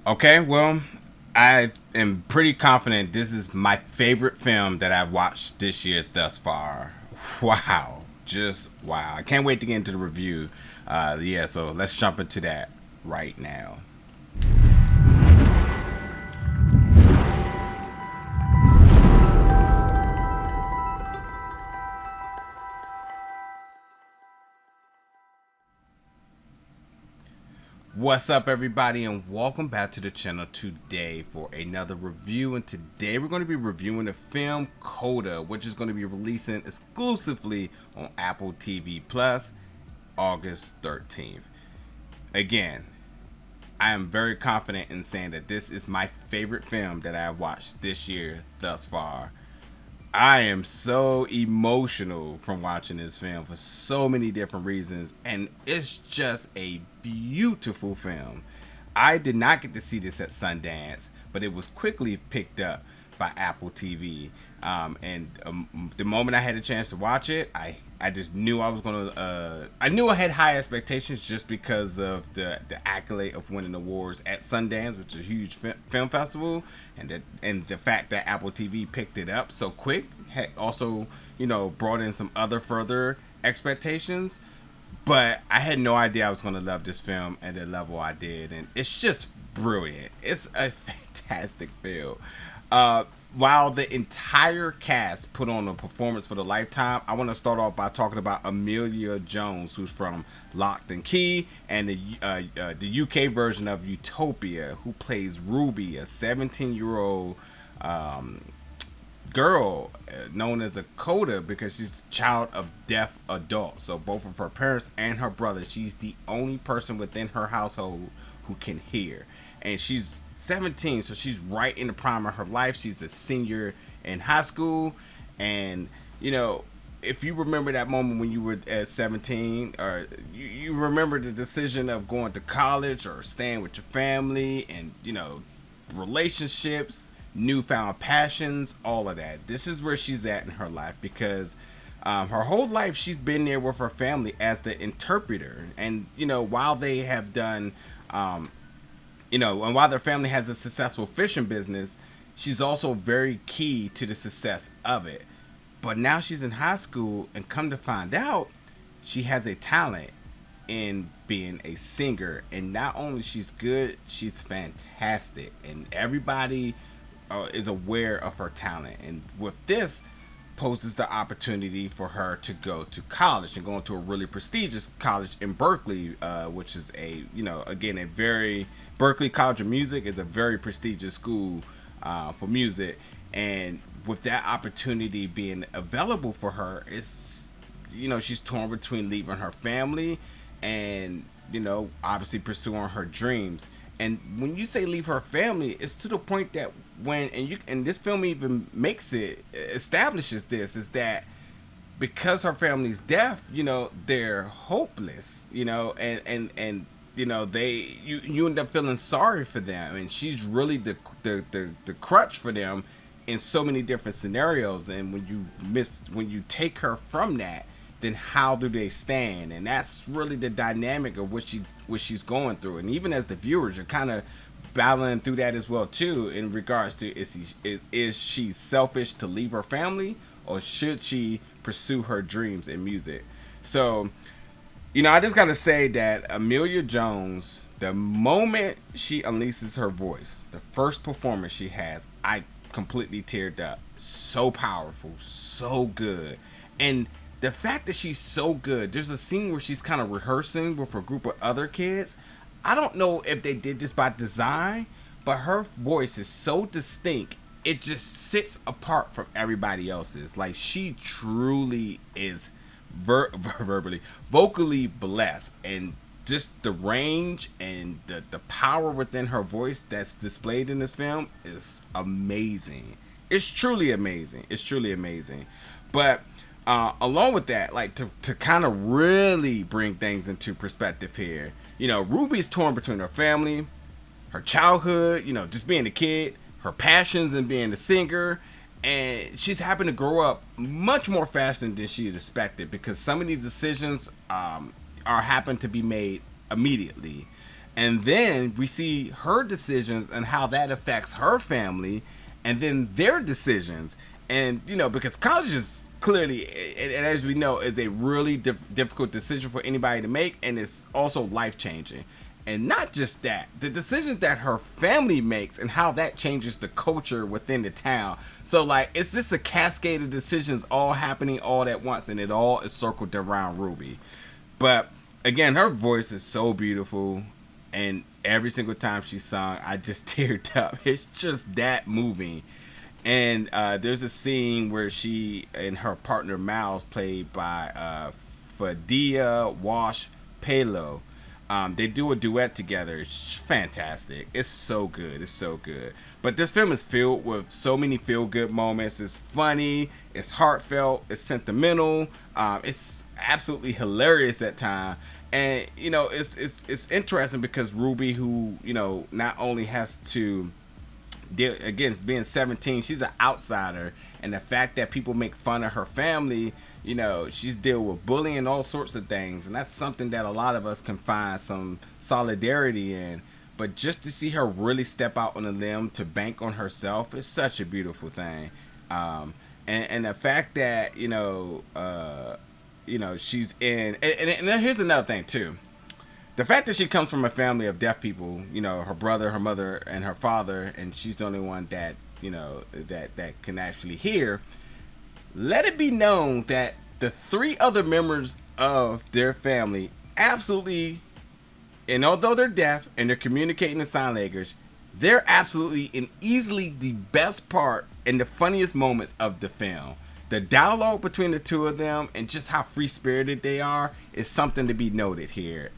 Okay, well, I am pretty confident this is my favorite film that I've watched this year thus far. Wow. Just wow. I can't wait to get into the review. Yeah, so let's jump into that right now. What's up, everybody, and welcome back to the channel today for another review. And today we're going to be reviewing the film CODA, which is going to be releasing exclusively on Apple TV Plus August 13th. Again, I am very confident in saying that this is my favorite film that I have watched this year thus far. I am so emotional from watching this film for so many different reasons, and it's just a beautiful film. I did not get to see this at Sundance, but it was quickly picked up by Apple TV. And the moment I had a chance to watch it, I just knew I was gonna. I knew I had high expectations just because of the accolade of winning awards at Sundance, which is a huge film festival, and the fact that Apple TV picked it up so quick had also brought in some other further expectations. But I had no idea I was going to love this film at the level I did, and it's just brilliant. It's a fantastic film. Uh, while the entire cast put on a performance for the lifetime, I want to start off by talking about Emilia Jones, who's from Locked and Key, and the UK version of Utopia, who plays Ruby, a 17-year-old girl known as a CODA because she's a child of deaf adults. So both of her parents and her brother, she's the only person within her household who can hear. And she's 17, so she's right in the prime of her life. She's a senior in high school. And, if you remember that moment when you were at 17, or you remember the decision of going to college or staying with your family and, relationships, newfound passions, all of that. This is where she's at in her life because her whole life she's been there with her family as the interpreter. And while they have done, and while their family has a successful fishing business, she's also very key to the success of it. But now she's in high school, and come to find out, she has a talent in being a singer. And not only she's good, she's fantastic, and everybody is aware of her talent. And with this poses the opportunity for her to go to college and go into a really prestigious college in Berkeley, which is again, a very Berkeley College of Music is a very prestigious school for music. And with that opportunity being available for her, it's she's torn between leaving her family and obviously pursuing her dreams. And when you say leave her family, it's to the point that and this film even establishes this, is that because her family's deaf, they're hopeless, and you end up feeling sorry for them, and she's really the crutch for them in so many different scenarios. And when you take her from that, then how do they stand? And that's really the dynamic of what she's going through. And even as the viewers, you're kind of battling through that as well too, in regards to is she selfish to leave her family, or should she pursue her dreams in music? So I just gotta say that Emilia Jones, the moment she unleashes her voice, the first performance she has, I completely teared up. So powerful, so good. And the fact that she's so good, there's a scene where she's kind of rehearsing with a group of other kids. I don't know if they did this by design, but her voice is so distinct, it just sits apart from everybody else's. Like, she truly is vocally blessed, and just the range and the power within her voice that's displayed in this film is amazing. It's truly amazing. It's truly amazing. But along with that, like, to kind of really bring things into perspective here, Ruby's torn between her family, her childhood, just being a kid, her passions and being a singer, and she's happened to grow up much more faster than she had expected, because some of these decisions are happen to be made immediately. And then we see her decisions and how that affects her family, and then their decisions. And, you know, because college is clearly, and as we know, is a really difficult decision for anybody to make, and it's also life changing. And not just that, the decisions that her family makes and how that changes the culture within the town. So, like, it's just a cascade of decisions all happening all at once, and it all is circled around Ruby. But again, her voice is so beautiful, and every single time she sung, I just teared up. It's just that moving. And there's a scene where she and her partner Miles, played by Ferdia Walsh-Peelo, they do a duet together. It's fantastic. It's so good. It's so good. But this film is filled with so many feel-good moments. It's funny. It's heartfelt. It's sentimental. It's absolutely hilarious at times. And, you know, it's interesting because Ruby, who, you know, not only has to deal, again, being 17, she's an outsider. And the fact that people make fun of her family, you know, she's dealt with bullying and all sorts of things. And that's something that a lot of us can find some solidarity in. But just to see her really step out on a limb to bank on herself is such a beautiful thing. And the fact that, you know, she's in, and then here's another thing too. The fact that she comes from a family of deaf people, you know, her brother, her mother, and her father, and she's the only one that, you know, that can actually hear. Let it be known that the 3 other members of their family absolutely, and although they're deaf and they're communicating in sign language, they're absolutely and easily the best part and the funniest moments of the film. The dialogue between the 2 of them and just how free-spirited they are is something to be noted here.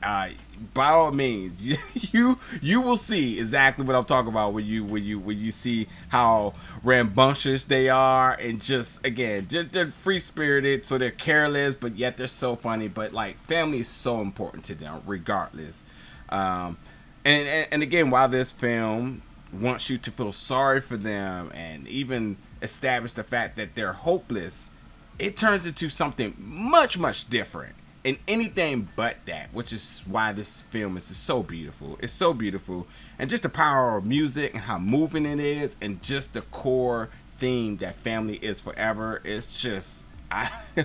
By all means, you will see exactly what I'm talking about when you see how rambunctious they are, and just, again, they're free-spirited, so they're careless, but yet they're so funny. But, like, family is so important to them regardless. And again, while this film wants you to feel sorry for them and even establish the fact that they're hopeless, it turns into something much, much different and anything but that, which is why this film is so beautiful. It's so beautiful. And just the power of music and how moving it is, and just the core theme that family is forever. It's just,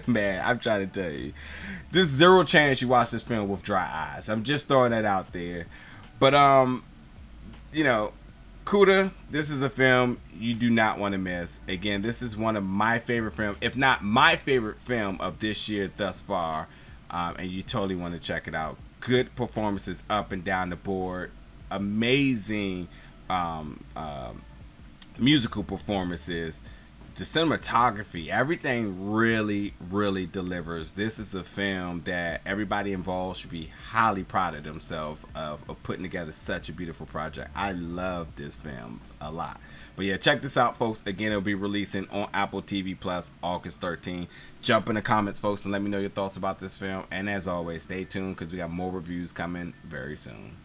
man, I'm trying to tell you, there's zero chance you watch this film with dry eyes. I'm just throwing that out there. But you know, CODA, this is a film you do not want to miss. Again, this is one of my favorite films, if not my favorite film of this year thus far, and you totally want to check it out. Good performances up and down the board, amazing musical performances, the cinematography, everything really, really delivers. This is a film that everybody involved should be highly proud of themselves of putting together such a beautiful project. I love this film a lot. But yeah, check this out, folks. Again, it'll be releasing on Apple TV Plus August 13th. Jump in the comments, folks, and let me know your thoughts about this film. And as always, stay tuned because we got more reviews coming very soon.